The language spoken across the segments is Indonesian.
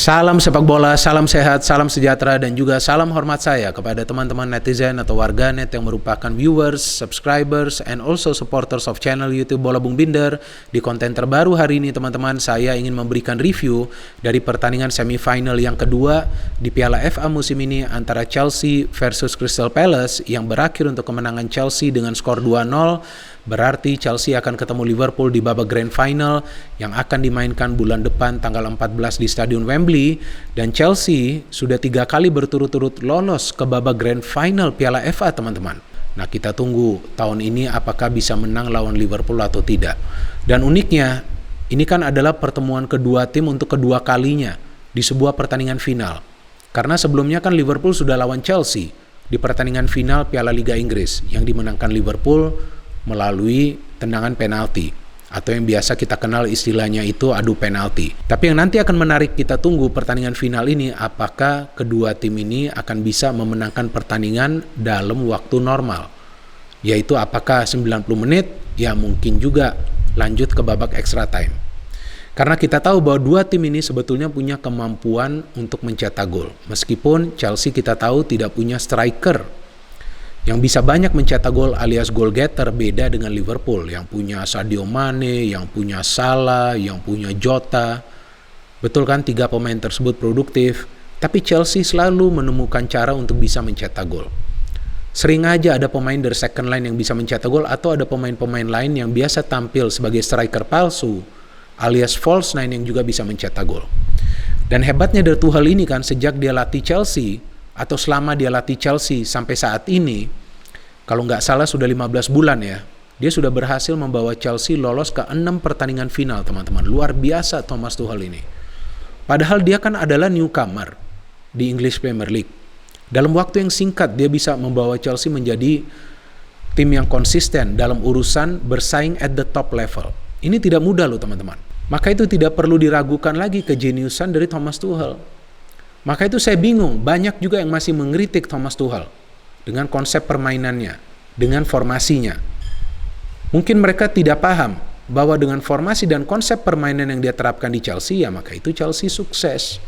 Salam sepak bola, salam sehat, salam sejahtera, dan juga salam hormat saya kepada teman-teman netizen atau warganet yang merupakan viewers, subscribers, and also supporters of channel YouTube Bola Bung Binder. Di konten terbaru hari ini teman-teman, saya ingin memberikan review dari pertandingan semifinal yang kedua di Piala FA musim ini antara Chelsea versus Crystal Palace yang berakhir untuk kemenangan Chelsea dengan skor 2-0. Berarti Chelsea akan ketemu Liverpool di babak grand final yang akan dimainkan bulan depan tanggal 14 di Stadion Wembley. Dan Chelsea sudah 3 kali berturut-turut lolos ke babak grand final Piala FA teman-teman. Nah, kita tunggu tahun ini apakah bisa menang lawan Liverpool atau tidak. Dan uniknya, ini kan adalah pertemuan kedua tim untuk kedua kalinya di sebuah pertandingan final. Karena sebelumnya kan Liverpool sudah lawan Chelsea di pertandingan final Piala Liga Inggris yang dimenangkan Liverpool melalui tendangan penalti atau yang biasa kita kenal istilahnya itu adu penalti. Tapi yang nanti akan menarik kita tunggu pertandingan final ini, apakah kedua tim ini akan bisa memenangkan pertandingan dalam waktu normal, yaitu apakah 90 menit, ya mungkin juga lanjut ke babak extra time. Karena kita tahu bahwa dua tim ini sebetulnya punya kemampuan untuk mencetak gol, meskipun Chelsea kita tahu tidak punya striker yang bisa banyak mencetak gol alias goal getter, beda dengan Liverpool yang punya Sadio Mane, yang punya Salah, yang punya Jota. Betul kan, 3 pemain tersebut produktif, tapi Chelsea selalu menemukan cara untuk bisa mencetak gol. Sering aja ada pemain dari second line yang bisa mencetak gol, atau ada pemain-pemain lain yang biasa tampil sebagai striker palsu alias false nine yang juga bisa mencetak gol. Dan hebatnya dari Tuchel ini kan, sejak dia latih Chelsea atau selama dia latih Chelsea sampai saat ini, kalau nggak salah sudah 15 bulan ya, dia sudah berhasil membawa Chelsea lolos ke 6 pertandingan final teman-teman. Luar biasa Thomas Tuchel ini. Padahal dia kan adalah newcomer di English Premier League. Dalam waktu yang singkat dia bisa membawa Chelsea menjadi tim yang konsisten dalam urusan bersaing at the top level. Ini tidak mudah loh teman-teman. Maka itu tidak perlu diragukan lagi kejeniusan dari Thomas Tuchel. Maka itu saya bingung, banyak juga yang masih mengkritik Thomas Tuchel dengan konsep permainannya, dengan formasinya. Mungkin mereka tidak paham bahwa dengan formasi dan konsep permainan yang dia terapkan di Chelsea, ya maka itu Chelsea sukses.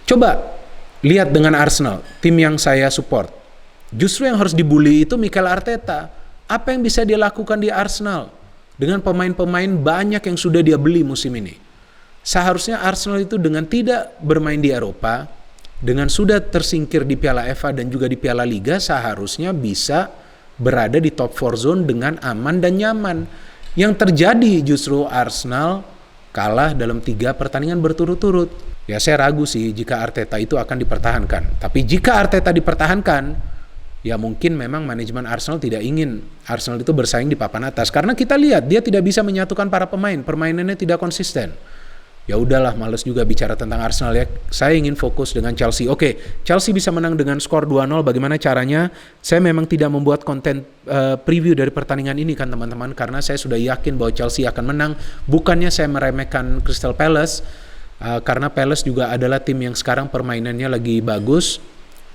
Coba lihat dengan Arsenal, tim yang saya support. Justru yang harus dibully itu Mikel Arteta. Apa yang bisa dia lakukan di Arsenal dengan pemain-pemain banyak yang sudah dia beli musim ini? Seharusnya Arsenal itu dengan tidak bermain di Eropa, dengan sudah tersingkir di Piala FA dan juga di Piala Liga, seharusnya bisa berada di top 4 zone dengan aman dan nyaman. Yang terjadi justru Arsenal kalah dalam 3 pertandingan berturut-turut. Ya saya ragu sih jika Arteta itu akan dipertahankan. Tapi jika Arteta dipertahankan, ya mungkin memang manajemen Arsenal tidak ingin Arsenal itu bersaing di papan atas. Karena kita lihat dia tidak bisa menyatukan para pemain, permainannya tidak konsisten. Ya udahlah, males juga bicara tentang Arsenal ya. Saya ingin fokus dengan Chelsea. Oke, Chelsea bisa menang dengan skor 2-0. Bagaimana caranya? Saya memang tidak membuat konten preview dari pertandingan ini kan teman-teman, karena saya sudah yakin bahwa Chelsea akan menang. Bukannya saya meremehkan Crystal Palace, karena Palace juga adalah tim yang sekarang permainannya lagi bagus.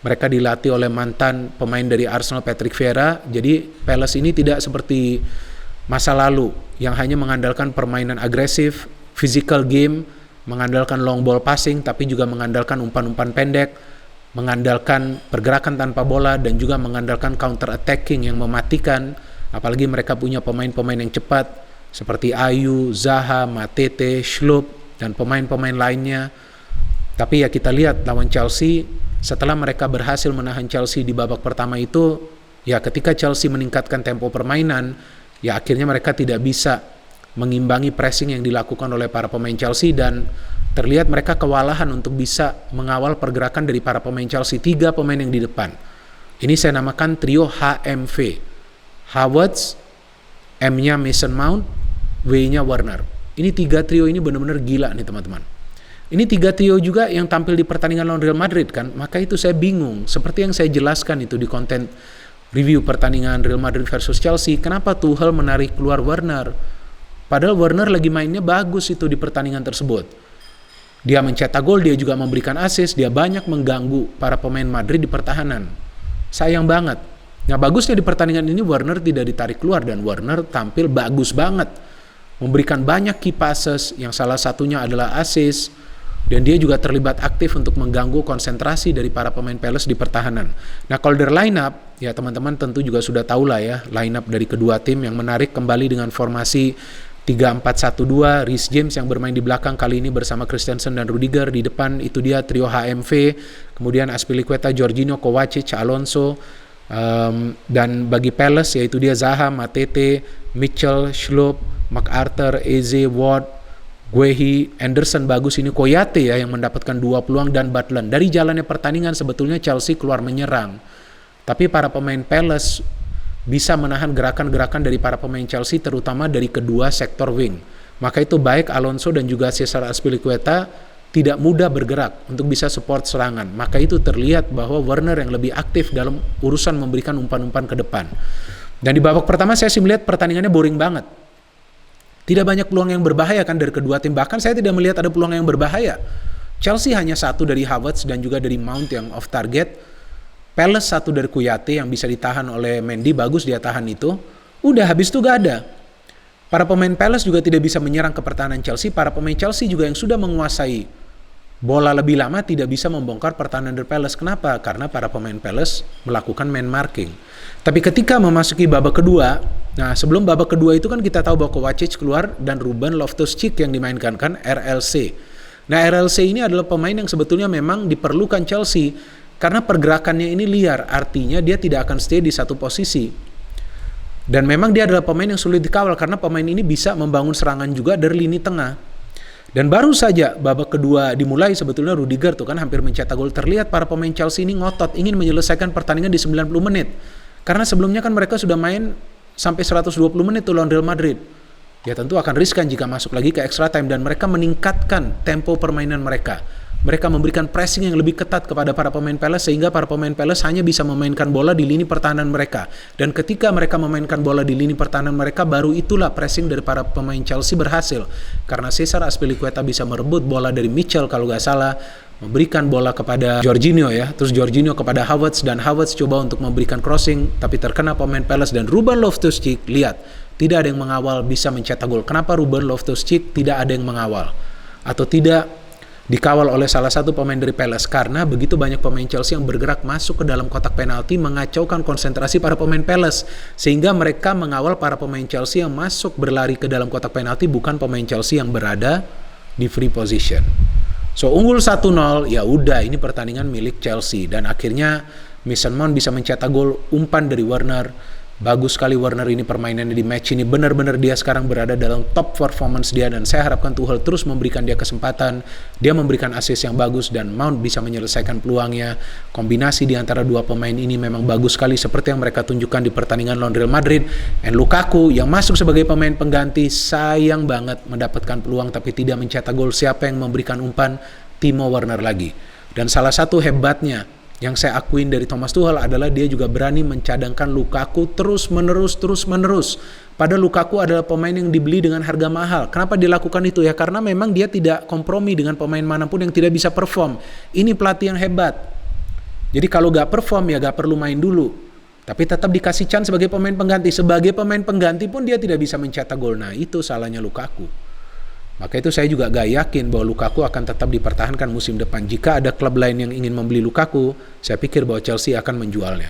Mereka dilatih oleh mantan pemain dari Arsenal, Patrick Vieira. Jadi Palace ini tidak seperti masa lalu yang hanya mengandalkan permainan agresif, physical game, mengandalkan long ball passing, tapi juga mengandalkan umpan-umpan pendek, mengandalkan pergerakan tanpa bola, dan juga mengandalkan counter attacking yang mematikan. Apalagi mereka punya pemain-pemain yang cepat seperti Ayu, Zaha, Matete, Schlupp, dan pemain-pemain lainnya. Tapi ya kita lihat lawan Chelsea, setelah mereka berhasil menahan Chelsea di babak pertama itu, ya ketika Chelsea meningkatkan tempo permainan, ya akhirnya mereka tidak bisa mengimbangi pressing yang dilakukan oleh para pemain Chelsea, dan terlihat mereka kewalahan untuk bisa mengawal pergerakan dari para pemain Chelsea. 3 pemain yang di depan ini saya namakan trio HMV. Havertz, M-nya Mason Mount, W-nya Werner. Ini 3 trio ini benar-benar gila nih teman-teman. Ini 3 trio juga yang tampil di pertandingan lawan Real Madrid kan. Maka itu saya bingung, seperti yang saya jelaskan itu di konten review pertandingan Real Madrid versus Chelsea, kenapa Tuchel menarik keluar Werner? Padahal Werner lagi mainnya bagus itu di pertandingan tersebut. Dia mencetak gol, dia juga memberikan assist, dia banyak mengganggu para pemain Madrid di pertahanan. Sayang banget. Nah bagusnya di pertandingan ini Werner tidak ditarik keluar, dan Werner tampil bagus banget. Memberikan banyak key passes, yang salah satunya adalah assist. Dan dia juga terlibat aktif untuk mengganggu konsentrasi dari para pemain Palace di pertahanan. Nah, kalau dari line up, ya teman-teman tentu juga sudah tahu lah ya, line up dari kedua tim yang menarik kembali dengan formasi 3-4-1-2, Reece James yang bermain di belakang kali ini bersama Christensen dan Rudiger. Di depan itu dia trio HMV, kemudian Azpilicueta, Jorginho, Kovacic, Alonso, dan bagi Palace yaitu dia Zaha, Matete, Mitchell, Schlupp, MacArthur, Eze, Ward, Guehi, Anderson bagus, ini Koyate ya yang mendapatkan 2 peluang, dan Butland. Dari jalannya pertandingan sebetulnya Chelsea keluar menyerang, tapi para pemain Palace bisa menahan gerakan-gerakan dari para pemain Chelsea, terutama dari kedua sektor wing. Maka itu baik Alonso dan juga Cesar Azpilicueta tidak mudah bergerak untuk bisa support serangan. Maka itu terlihat bahwa Werner yang lebih aktif dalam urusan memberikan umpan-umpan ke depan. Dan di babak pertama saya sih melihat pertandingannya boring banget. Tidak banyak peluang yang berbahaya kan dari kedua tim. Bahkan saya tidak melihat ada peluang yang berbahaya. Chelsea hanya 1 dari Havertz dan juga dari Mount yang off target. Palace 1 dari Kouyaté yang bisa ditahan oleh Mendy, bagus dia tahan itu. Udah, habis itu gak ada. Para pemain Palace juga tidak bisa menyerang ke pertahanan Chelsea. Para pemain Chelsea juga yang sudah menguasai bola lebih lama tidak bisa membongkar pertahanan dari Palace. Kenapa? Karena para pemain Palace melakukan man marking. Tapi ketika memasuki babak kedua, nah sebelum babak kedua itu kan kita tahu bahwa Kovacic keluar dan Ruben Loftus-Cheek yang dimainkan kan, RLC. Nah RLC ini adalah pemain yang sebetulnya memang diperlukan Chelsea karena pergerakannya ini liar, artinya dia tidak akan stay di satu posisi. Dan memang dia adalah pemain yang sulit dikawal karena pemain ini bisa membangun serangan juga dari lini tengah. Dan baru saja babak kedua dimulai sebetulnya Rudiger tuh kan hampir mencetak gol. Terlihat para pemain Chelsea ini ngotot ingin menyelesaikan pertandingan di 90 menit. Karena sebelumnya kan mereka sudah main sampai 120 menit tuh lawan Real Madrid. Ya tentu akan riskan jika masuk lagi ke extra time, dan mereka meningkatkan tempo permainan mereka. Mereka memberikan pressing yang lebih ketat kepada para pemain Palace sehingga para pemain Palace hanya bisa memainkan bola di lini pertahanan mereka. Dan ketika mereka memainkan bola di lini pertahanan mereka, baru itulah pressing dari para pemain Chelsea berhasil. Karena Cesar Azpilicueta bisa merebut bola dari Mitchell kalau nggak salah, memberikan bola kepada Jorginho ya, terus Jorginho kepada Havertz, dan Havertz coba untuk memberikan crossing tapi terkena pemain Palace, dan Ruben Loftus-Cheek lihat tidak ada yang mengawal bisa mencetak gol. Kenapa Ruben Loftus-Cheek tidak ada yang mengawal atau tidak dikawal oleh salah satu pemain dari Palace? Karena begitu banyak pemain Chelsea yang bergerak masuk ke dalam kotak penalti mengacaukan konsentrasi para pemain Palace, sehingga mereka mengawal para pemain Chelsea yang masuk berlari ke dalam kotak penalti, bukan pemain Chelsea yang berada di free position. So unggul 1-0, ya udah ini pertandingan milik Chelsea, dan akhirnya Mason Mount bisa mencetak gol, umpan dari Werner. Bagus sekali Werner ini permainannya di match ini, benar-benar dia sekarang berada dalam top performance dia, dan saya harapkan Tuchel terus memberikan dia kesempatan. Dia memberikan assist yang bagus dan Mount bisa menyelesaikan peluangnya. Kombinasi di antara dua pemain ini memang bagus sekali seperti yang mereka tunjukkan di pertandingan lawan Real Madrid. And Lukaku yang masuk sebagai pemain pengganti sayang banget mendapatkan peluang tapi tidak mencetak gol. Siapa yang memberikan umpan? Timo Werner lagi. Dan salah satu hebatnya yang saya akuin dari Thomas Tuchel adalah dia juga berani mencadangkan Lukaku terus-menerus. Padahal Lukaku adalah pemain yang dibeli dengan harga mahal. Kenapa dilakukan itu ya? Karena memang dia tidak kompromi dengan pemain manapun yang tidak bisa perform. Ini pelatih yang hebat. Jadi kalau gak perform ya gak perlu main dulu. Tapi tetap dikasih chance sebagai pemain pengganti. Sebagai pemain pengganti pun dia tidak bisa mencetak gol. Nah itu salahnya Lukaku. Maka itu saya juga gak yakin bahwa Lukaku akan tetap dipertahankan musim depan. Jika ada klub lain yang ingin membeli Lukaku, saya pikir bahwa Chelsea akan menjualnya.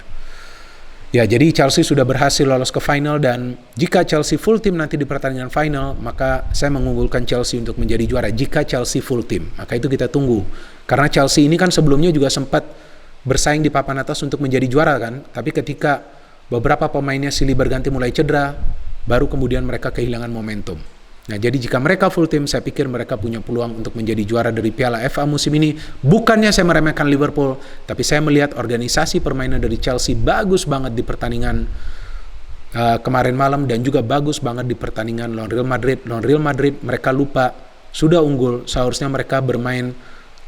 Ya, jadi Chelsea sudah berhasil lolos ke final, dan jika Chelsea full team nanti di pertandingan final, maka saya mengunggulkan Chelsea untuk menjadi juara. Jika Chelsea full team, maka itu kita tunggu. Karena Chelsea ini kan sebelumnya juga sempat bersaing di papan atas untuk menjadi juara kan. Tapi ketika beberapa pemainnya silih berganti mulai cedera, baru kemudian mereka kehilangan momentum. Nah, jadi jika mereka full team, saya pikir mereka punya peluang untuk menjadi juara dari Piala FA musim ini. Bukannya saya meremehkan Liverpool, tapi saya melihat organisasi permainan dari Chelsea bagus banget di pertandingan kemarin malam, dan juga bagus banget di pertandingan lawan Real Madrid. Lawan Real Madrid mereka lupa sudah unggul, seharusnya mereka bermain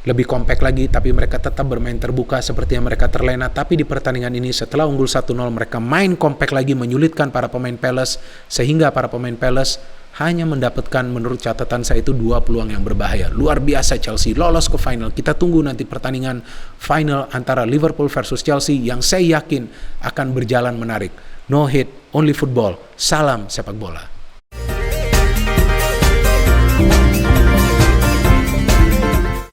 lebih kompak lagi, tapi mereka tetap bermain terbuka seperti yang mereka terlena. Tapi di pertandingan ini setelah unggul 1-0 mereka main kompak lagi, menyulitkan para pemain Palace, sehingga para pemain Palace hanya mendapatkan menurut catatan saya itu 2 peluang yang berbahaya. Luar biasa Chelsea lolos ke final. Kita tunggu nanti pertandingan final antara Liverpool versus Chelsea yang saya yakin akan berjalan menarik. No hate, only football. Salam sepak bola.